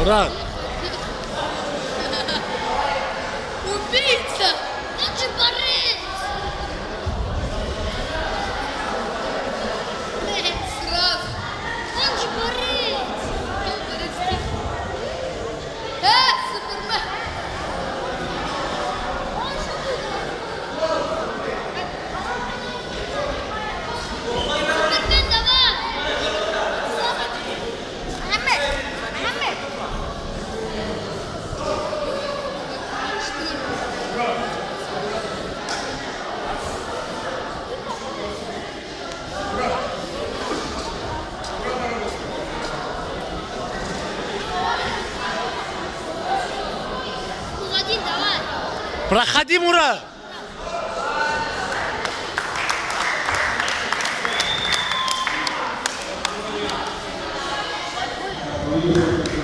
Мурат. Убийца! Он же борец! Борец сразу! Он же борец! Кто борец? Супермен! Он же Супермен, давай! Мохаммед! Уходи, давай! Проходи, Мурат. Ой,